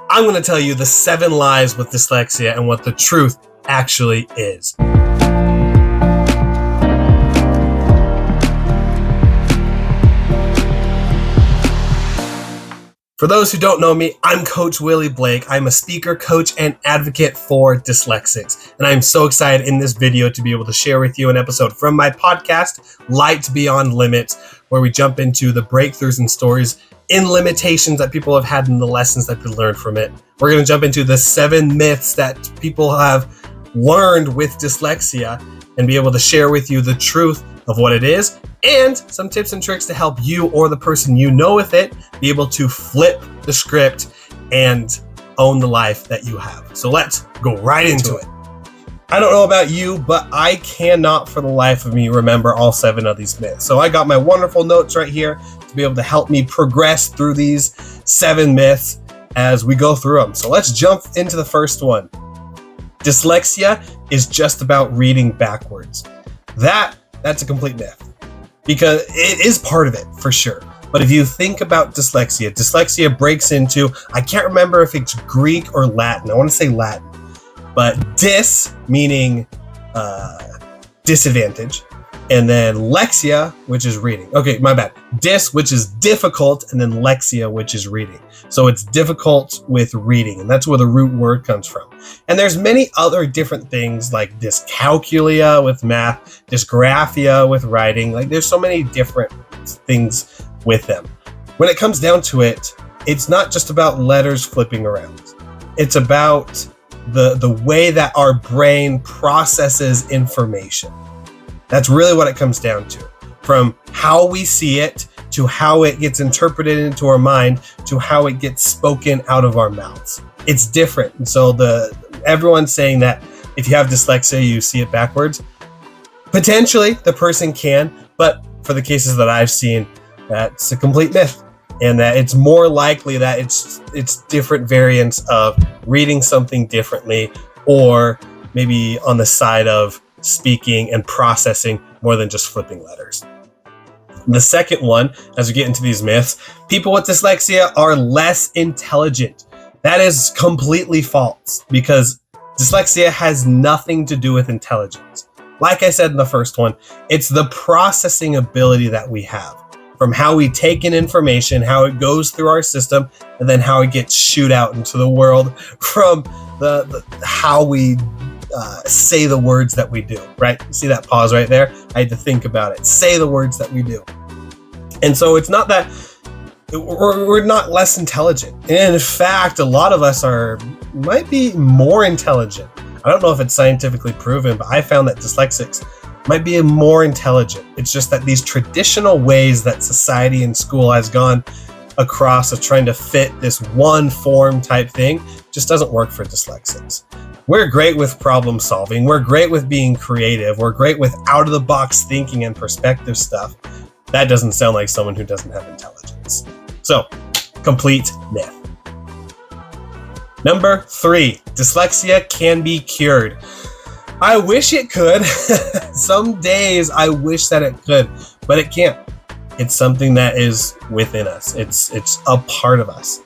I'm going to tell you the 7 lies with dyslexia and what the truth actually is. For those who don't know me, I'm Coach Willie Blake. I'm a speaker, coach, and advocate for dyslexics. And I'm so excited in this video to be able to share with you an episode from my podcast, Light Beyond Limits, where we jump into the breakthroughs and stories in limitations that people have had in the lessons that they learned from it. We're going to jump into the 7 myths that people have learned with dyslexia and be able to share with you the truth of what it is and some tips and tricks to help you or the person you know with it be able to flip the script and own the life that you have. So let's go right into it. I don't know about you, but I cannot for the life of me remember all 7 of these myths. So I got my wonderful notes right here to be able to help me progress through these 7 myths as we go through them. So let's jump into the first one. Dyslexia is just about reading backwards. That's a complete myth because it is part of it for sure. But if you think about dyslexia breaks into, I can't remember if it's Greek or Latin. I want to say Latin, but dys meaning disadvantage, and then lexia, which is reading. Okay, my bad. Dys, which is difficult, and then lexia, which is reading. So it's difficult with reading, and that's where the root word comes from. And there's many other different things like dyscalculia with math, dysgraphia with writing. Like there's so many different things with them. When it comes down to it, it's not just about letters flipping around. It's about the way that our brain processes information. That's really what it comes down to. From how we see it, to how it gets interpreted into our mind, to how it gets spoken out of our mouths. It's different. And so everyone's saying that if you have dyslexia, you see it backwards. Potentially, the person can, but for the cases that I've seen, that's a complete myth. And that it's more likely that it's different variants of reading something differently, or maybe on the side of speaking and processing more than just flipping letters. The second one, as we get into these myths, people with dyslexia are less intelligent. That is completely false because dyslexia has nothing to do with intelligence. Like I said in the first one, it's the processing ability that we have from how we take in information, how it goes through our system, and then how it gets shoot out into the world from the how we say the words that we do, right? See that pause right there? I had to think about it. Say the words that we do. And so it's not that we're not less intelligent. And in fact, a lot of us might be more intelligent. I don't know if it's scientifically proven, but I found that dyslexics might be more intelligent. It's just that these traditional ways that society and school has gone across of trying to fit this one form type thing just doesn't work for dyslexics. We're great with problem solving. We're great with being creative. We're great with out of the box thinking and perspective stuff. That doesn't sound like someone who doesn't have intelligence. So, complete myth. Number 3, dyslexia can be cured. I wish it could. Some days I wish that it could, but it can't. It's something that is within us. It's a part of us.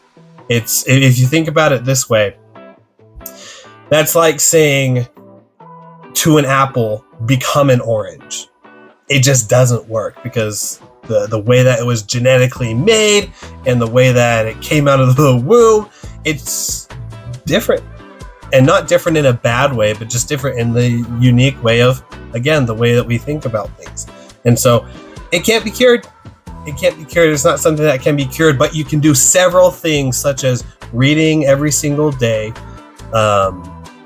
If you think about it this way, that's like saying to an apple, become an orange. It just doesn't work because the way that it was genetically made and the way that it came out of the womb, it's different. And not different in a bad way, but just different in the unique way of, again, the way that we think about things. And so it can't be cured. It can't be cured. It's not something that can be cured, but you can do several things such as reading every single day,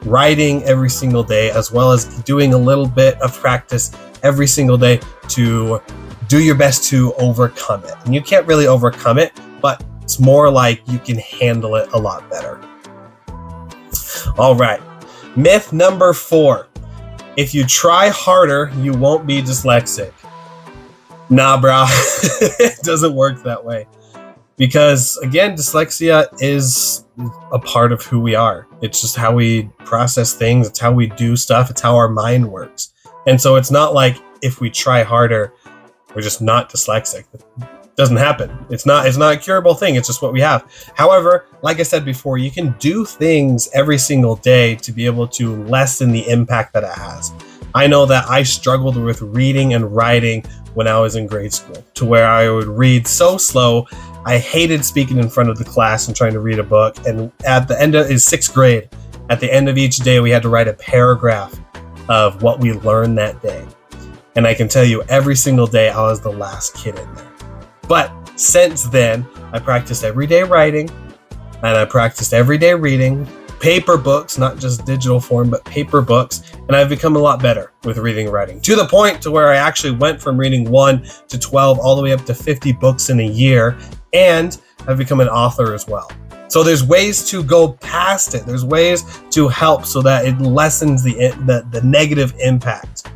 writing every single day, as well as doing a little bit of practice every single day to do your best to overcome it. And you can't really overcome it, but it's more like you can handle it a lot better. All right. Myth number 4. If you try harder, you won't be dyslexic. Nah, bro. It doesn't work that way. Because, again, dyslexia is a part of who we are. It's just how we process things. It's how we do stuff. It's how our mind works. And so it's not like if we try harder, we're just not dyslexic. Doesn't happen. It's not a curable thing. It's just what we have. However, like I said before, you can do things every single day to be able to lessen the impact that it has. I know that I struggled with reading and writing when I was in grade school, to where I would read so slow. I hated speaking in front of the class and trying to read a book. And at the end of sixth grade, at the end of each day, we had to write a paragraph of what we learned that day. And I can tell you, every single day I was the last kid in there. But since then, I practiced everyday writing, and I practiced everyday reading, paper books, not just digital form, but paper books. And I've become a lot better with reading and writing, to the point to where I actually went from reading 1 to 12 all the way up to 50 books in a year. And I've become an author as well. So there's ways to go past it. There's ways to help so that it lessens the negative impact.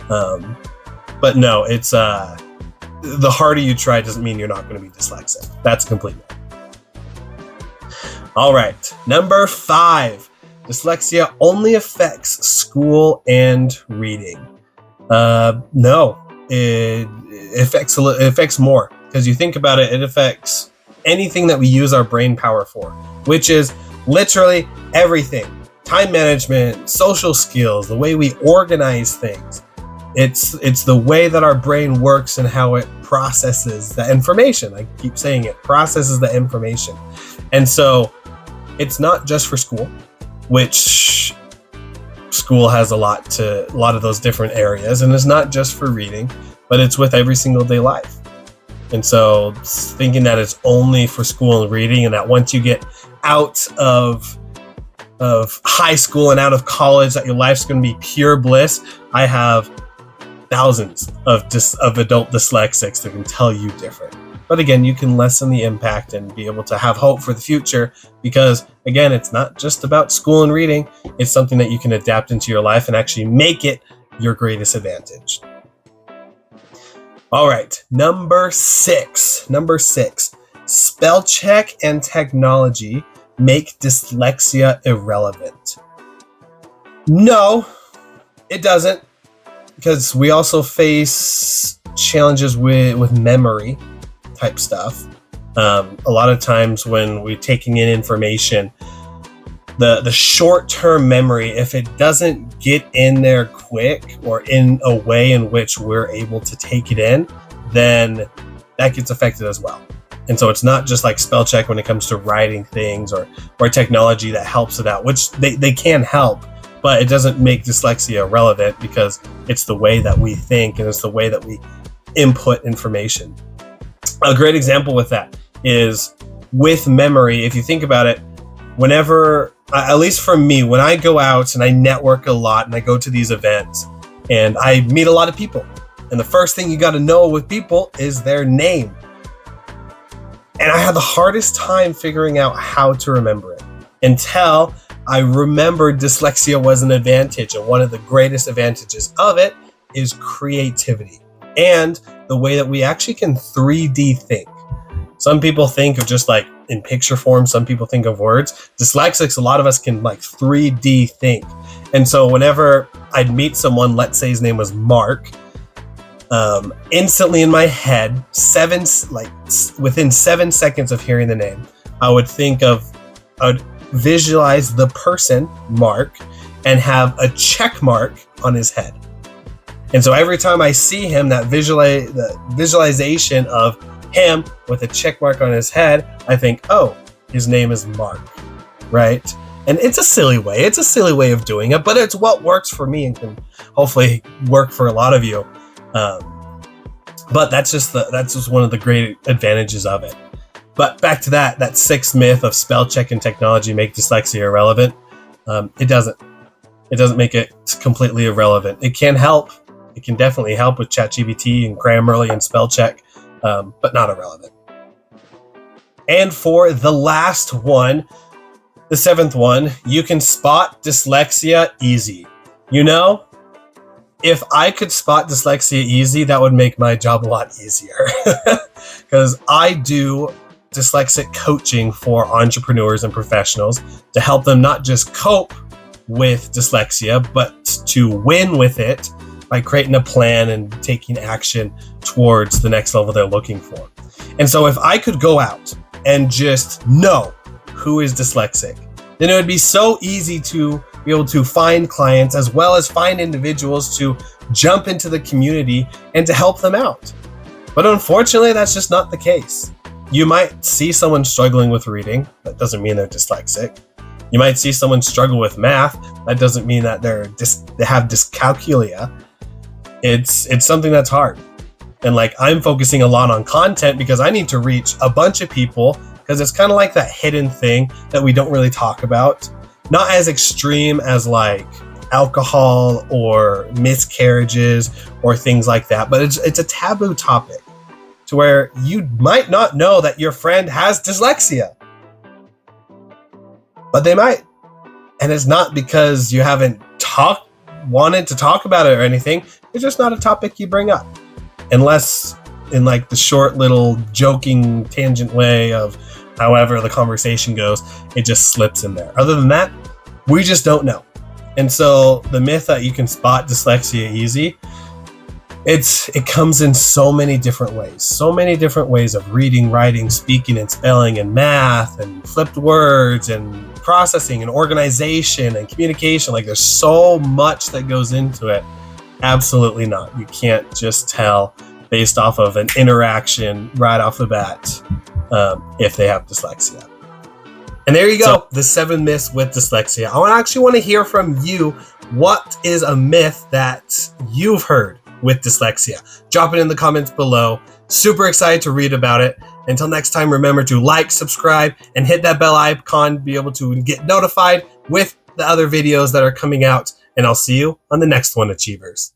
But no, it's the harder you try doesn't mean you're not going to be dyslexic. That's completely. All right, number 5, dyslexia only affects school and reading. No, it affects more, because you think about it, it affects anything that we use our brain power for, which is literally everything. Time management, social skills, the way we organize things. It's the way that our brain works and how it processes the information. I keep saying it, processes the information. And so it's not just for school, which school has a lot of those different areas, and it's not just for reading, but it's with every single day life. And so thinking that it's only for school and reading, and that once you get out of high school and out of college, that your life's going to be pure bliss. I have thousands of adult dyslexics that can tell you different. But again, you can lessen the impact and be able to have hope for the future, because again, it's not just about school and reading. It's something that you can adapt into your life and actually make it your greatest advantage. All right, number 6. Spell check and technology make dyslexia irrelevant. No, it doesn't, because we also face challenges with memory type stuff. A lot of times when we're taking in information, the short-term memory, if it doesn't get in there quick or in a way in which we're able to take it in, then that gets affected as well. And so it's not just like spell check when it comes to writing things or technology that helps it out, which they can help, but it doesn't make dyslexia relevant, because it's the way that we think and it's the way that we input information. A great example with that is with memory. If you think about it, whenever, at least for me, when I go out and I network a lot and I go to these events and I meet a lot of people, and the first thing you got to know with people is their name. And I had the hardest time figuring out how to remember it until I remembered dyslexia was an advantage. And one of the greatest advantages of it is creativity and the way that we actually can 3D think. Some people think of just like in picture form. Some people think of words. Dyslexics, a lot of us can like 3D think. And so whenever I'd meet someone, let's say his name was Mark, instantly in my head, within 7 seconds of hearing the name, I would visualize the person, Mark, and have a check mark on his head. And so every time I see him, the visualization of him with a check mark on his head, I think, oh, his name is Mark, right? And it's a silly way. It's a silly way of doing it, but it's what works for me and can hopefully work for a lot of you. But that's just one of the great advantages of it. But back to that sixth myth of spell check and technology make dyslexia irrelevant. It doesn't make it completely irrelevant. It can help. It can definitely help with ChatGPT and Grammarly and spell check, but not irrelevant. And for the last one, the 7th one, you can spot dyslexia easy. You know, if I could spot dyslexia easy, that would make my job a lot easier, because I do dyslexic coaching for entrepreneurs and professionals to help them not just cope with dyslexia, but to win with it by creating a plan and taking action towards the next level they're looking for. And so if I could go out and just know who is dyslexic, then it would be so easy to be able to find clients as well as find individuals to jump into the community and to help them out. But unfortunately, that's just not the case. You might see someone struggling with reading. That doesn't mean they're dyslexic. You might see someone struggle with math. That doesn't mean that they have dyscalculia. It's something that's hard. And like, I'm focusing a lot on content because I need to reach a bunch of people, because it's kind of like that hidden thing that we don't really talk about. Not as extreme as like alcohol or miscarriages or things like that, but it's a taboo topic to where you might not know that your friend has dyslexia, but they might. And it's not because you haven't wanted to talk about it or anything. It's just not a topic you bring up, unless in like the short little joking tangent way of however the conversation goes, it just slips in there. Other than that, we just don't know. And so the myth that you can spot dyslexia easy, it comes in so many different ways of reading, writing, speaking, and spelling, and math, and flipped words, and processing, and organization, and communication. Like, there's so much that goes into it. Absolutely not. You can't just tell based off of an interaction right off the bat if they have dyslexia. And there you go, so, the 7 myths with dyslexia. I actually want to hear from you. What is a myth that you've heard with dyslexia? Drop it in the comments below. Super excited to read about it. Until next time, remember to like, subscribe, and hit that bell icon to be able to get notified with the other videos that are coming out. And I'll see you on the next one, Achievers.